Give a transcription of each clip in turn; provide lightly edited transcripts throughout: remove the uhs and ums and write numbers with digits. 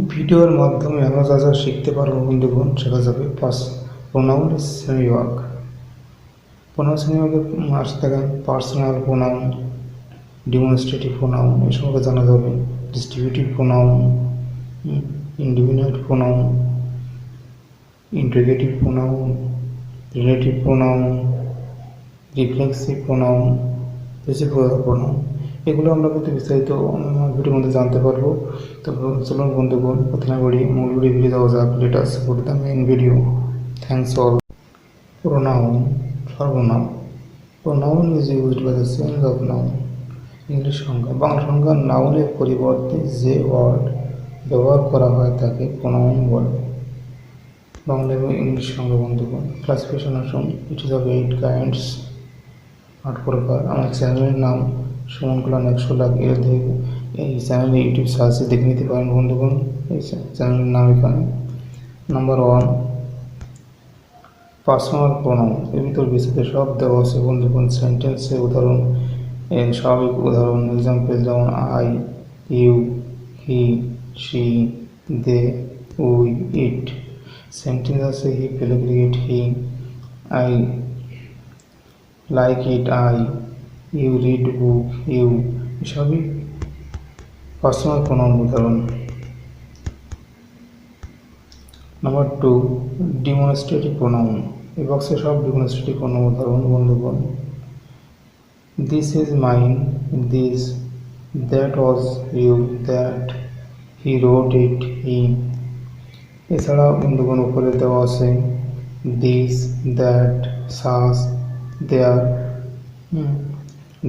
ভিডিওর মাধ্যমে আমরা যা যা শিখতে পারবো বন্ধুগণ, শেখা যাবে প্রোনাউন শ্রেণীবিভাগ। প্রোনাউন শ্রেণীবিভাগে আসতে থাকেন পার্সোনাল প্রোনাউন, ডেমনস্ট্রেটিভ প্রোনাউন, এই সম্পর্কে জানা যাবে। Distributive pronoun, indefinite pronoun, interrogative pronoun, relative pronoun, reflexive pronoun, reciprocal pronoun. এগুলো আমরা কিন্তু বিস্তারিত ভিডিওর মধ্যে জানতে পারবো। তো চলুন বন্ধুগণ, প্রথমে মূল ভিডিও যাওয়া যাক। Let us go to the main video. Thanks all. Pronoun, সর্বনাম। Pronoun is used by the change of noun. English সংজ্ঞা। বাংলা সংজ্ঞা, নাউনের পরিবর্তে যে ওয়ার্ড ব্যবহার করা হয় তাকে প্রোনাউন বলে। বাংলা এবং ইংলিশ সংজ্ঞা বন্ধুগণ। ক্লাসিফিকেশন আসুন। ইট ইজ অফ 8 কাইন্ডস, 8 প্রকার। আমার চ্যানেলের নাম সুমন কল্যাণ 100 লাখ। এই চ্যানেলে ইউটিউব সার্চে দেখে নিতে পারেন বন্ধুগণ, এই চ্যানেলের নাম এখানে। Number 1, personal pronoun. এর ভিতর বিশেষ সব দেওয়া আছে বন্ধুগণ। সেন্টেন্সের উদাহরণ, স্বাভাবিক উদাহরণ, এক্সাম্পল যেমন I, you, he, she, they, we, it. Sentence আছে he play cricket, he, I like it, I, you read book, you. সবই পার্সোনাল প্রোনাউন উদাহরণ। Number 2, demonstrative pronoun. এই বক্সে সব ডেমনস্ট্রেটিভ প্রোনাউন উদাহরণ বন্ধুগণ। This is mine, this, that was you, that, he rode it, he. এছাড়া বন্ধুগণ উপরে দেওয়া আছে this, that, such, there,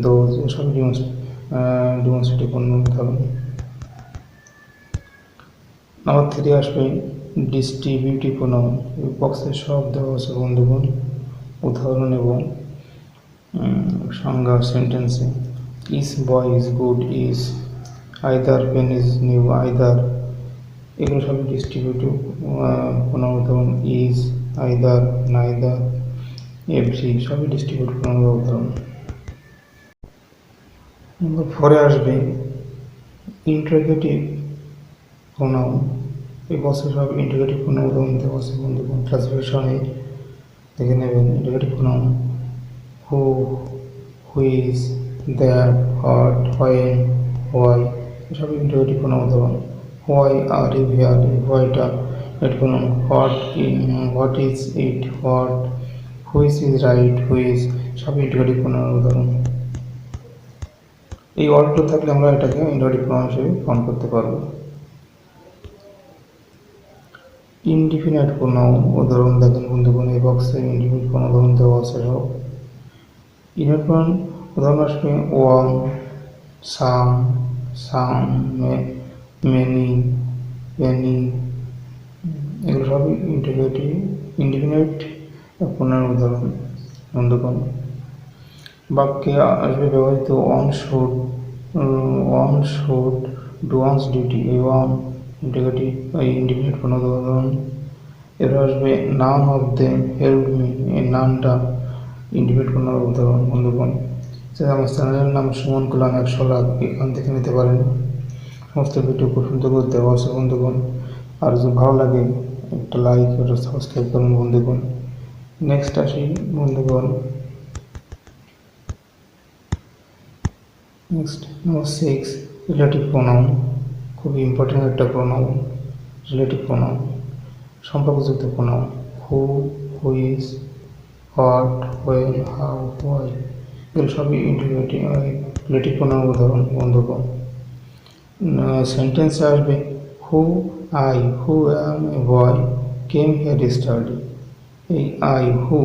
those. এসব ডেমনস্ট্রেটিভ প্রোনাউন উদাহরণ। নাম্বার 3 আসবে ডিস্ট্রিবিউটিভ প্রোনাউন। এই বক্সে সব দেওয়া আছে বন্ধুগণ, উদাহরণ এবং সংজ্ঞা সেন্টেন্সে। Is boy is good, is, either pen is new, either. এগুলো সব ডিস্ট্রিবিউটিভ প্রোনাউন উদাহরণ। ইজ, আইদার, নাইদার, এভরি সবই ডিস্ট্রিবিউটিভ প্রোনাউন উদাহরণ। নাম্বার 4 আসবে ইন্টারোগেটিভ প্রোনাউন। এই বক্সে সব ইন্টারোগেটিভ প্রোনাউন উদাহরণ দেওয়া আছে বন্ধুগণ। ক্লাসিফিকেশনে দেখে নেবেন। Interrogative pronoun who, which, that, what, when, why. এসব ইন্টারোগেটিভ প্রোনাউন উদাহরণ। হোয়াই আর ইউ হিয়ার, হোয়াইটা। এর pronoun what is it, what, which is right, which. সব ইন্টারোগেটিভ প্রোনাউন উদাহরণ। এই ওয়ার্ডগুলো থাকলে আমরা এটাকে ইন্টারোগেটিভ প্রোনাউন হিসেবে কাউন্ট করতে পারবো। ইনডিফিনাইট প্রোনাউন উদাহরণ দেখেন বন্ধুগণ। এই বক্সে ইনডিফিনাইট প্রোনাউন উদাহরণ দেওয়া আছে সব। ইনডিফিনাইট প্রোনাউন উদাহরণ আসবে ওয়ান, সাম, সাম, মেনি, এনি। এগুলো সবই ইনডিফিনাইট প্রোনাউন উদাহরণ বন্ধুগণ। বাক্যে আসবে ব্যবহৃত one should, do one's duty. এই ওয়ান ইনডিফিনাইট প্রোনাউন উদাহরণ। এবার আসবে none of them help me. এই নানটা ইনডিফিনাইট প্রোনাউন উদাহরণ বন্ধুগণ। আমার চ্যানেলের নাম সুমন কল্যাণ 100 লাখ, এখান থেকে নিতে পারেন। সমস্ত ভিডিও খুব সুন্দর করে দেওয়া আছে বন্ধুগণ। আর যদি ভালো লাগে একটা লাইক, একটা সাবস্ক্রাইব করুন বন্ধুগণ। নেক্সট আসি বন্ধুগণ। Next number 6, relative pronoun. খুবই ইম্পর্টেন্ট একটা প্রোনাউন। রিলেটিভ প্রোনাউন, সম্পর্কযুক্ত pronoun. Who, which, what, when, how, why. এগুলো সবই রিলেটিভ প্রোনাউন উদাহরণ বন্ধুগণ। সেন্টেন্সে আসবে who, I, who am a boy, came here study. এই আই, হু,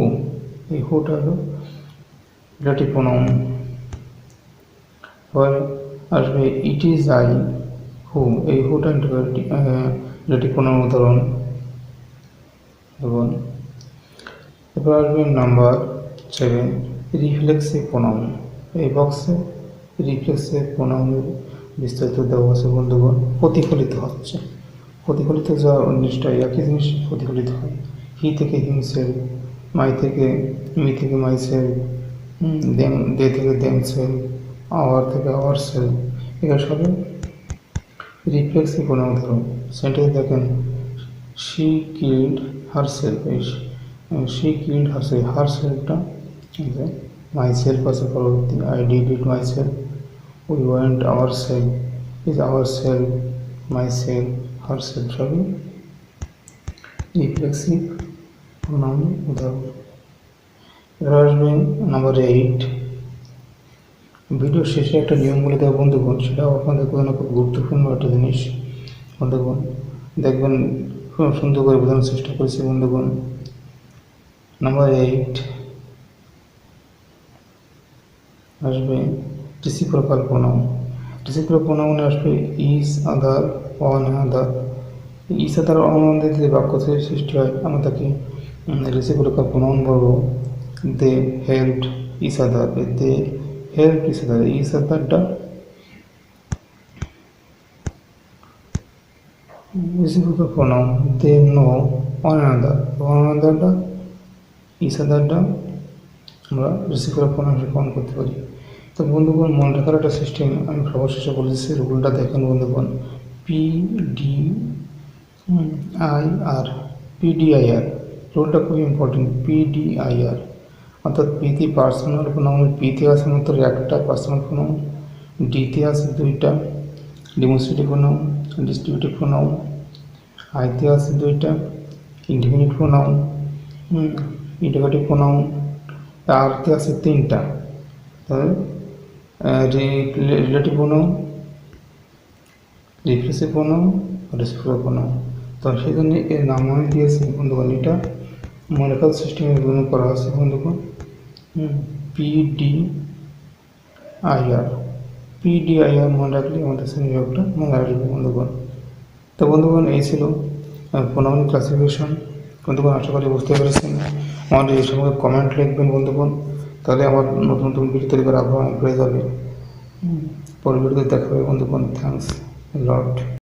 এই হুটা হলো রিলেটিভ প্রোনাউন। এবার আসবে ইট ইজ আই, হু। এই হুটা রিলেটিভ প্রোনাউন উদাহরণ। এবার আসবে নাম্বার 7, রিফ্লেক্সিভ প্রোনাউন। এই বক্সে রিফ্লেক্সিভ প্রোনাউনের বিস্তারিত দেওয়া আছে বন্ধুগণ। প্রতিফলিত হচ্ছে, প্রতিফলিত যা নিশ্চয়ই একই জিনিস প্রতিফলিত হয়। হি থেকে হিমসেলফ, মাই থেকে মি থেকে মাই সেলফ, দে থেকে দেম সেলফ, আওয়ার থেকে আওয়ার সেলফ। এগুলো সবই রিফ্লেক্সিভ প্রোনাউন ধরো সেন্টেন্স দেখেন she killed herself, she killed herself, হারসেলফটা মাই সেলফ আছে পরবর্তী, I did it myself, we went ourselves, is ourselves, myself, herself সবই reflexive pronoun উদাহরণ। এবার আসবে নাম্বার 8। ভিডিও শেষে একটা নিয়ম বলে দেওয়া বন্ধুগণ, সেটাও আপনাদের জন্য খুব গুরুত্বপূর্ণ একটা জিনিস বন্ধুগণ, দেখবেন খুব সুন্দর করে বোঝানোর চেষ্টা করেছি বন্ধুগণ। নাম্বার 8 আসবে রেসিপ্রোকাল প্রোনাউন। রেসিপ্রোকাল প্রোনাউনে আসবে each, other, one another. Each other one another যে বাক্য সৃষ্টি হয় আমরা তাকে রেসিপ্রোকাল প্রোনাউন বলবো। They helped each other, they help each other, each আদারটা reciprocal pronoun. They know one another, one আদারটা ইজ আদারটা আমরা রেসিপ্রোকাল প্রোনাউন প্রমাণ করতে পারি। তো বন্ধুগণ মনে রাখার একটা সিস্টেম আমি সর্বশেষে বলেছি, রুলটা দেখেন বন্ধুগণ। PDIR, PDIR রুলটা খুব ইম্পর্টেন্ট। PDIR অর্থাৎ পিতে পার্সোনাল প্রোনাউন, পিতে আছে মাত্র একটা পার্সোনাল প্রোনাউন, ডিতে আছে দুইটা ডেমনস্ট্রেটিভ প্রোনাউন, ডিস্ট্রিবিউটিভ প্রোনাউন, আইতে আছে দুইটা ইনডেফিনিট প্রোনাউন, ইন্টারোগেটিভ প্রোনাউন, আরতে আছে তিনটা, তাহলে relative pronoun, reflexive pronoun, reciprocal pronoun. তো সেই জন্য এর নাম আমি দিয়েছি বন্ধুগণ, এটা মনে রাখার সিস্টেমে গ্রহণ করা আছে বন্ধুগণ। PDIR, PDIR মনে রাখলে আমাদের শ্রেণীবিভাগটা মনে রাখবে বন্ধুগণ। তো বন্ধুগণ এই ছিল প্রোনাউন ক্লাসিফিকেশন। বন্ধুগণ আশা করি বুঝতে পেরেছেন। আমাদের এই সময় কমেন্ট লিখবেন বন্ধুগণ, তাহলে আমার নতুন নতুন ভিডিও তৈরি করার আগ্রহ পেয়ে যাবে। পরের ভিডিওতে দেখা হবে বন্ধুগণ। Thanks lot.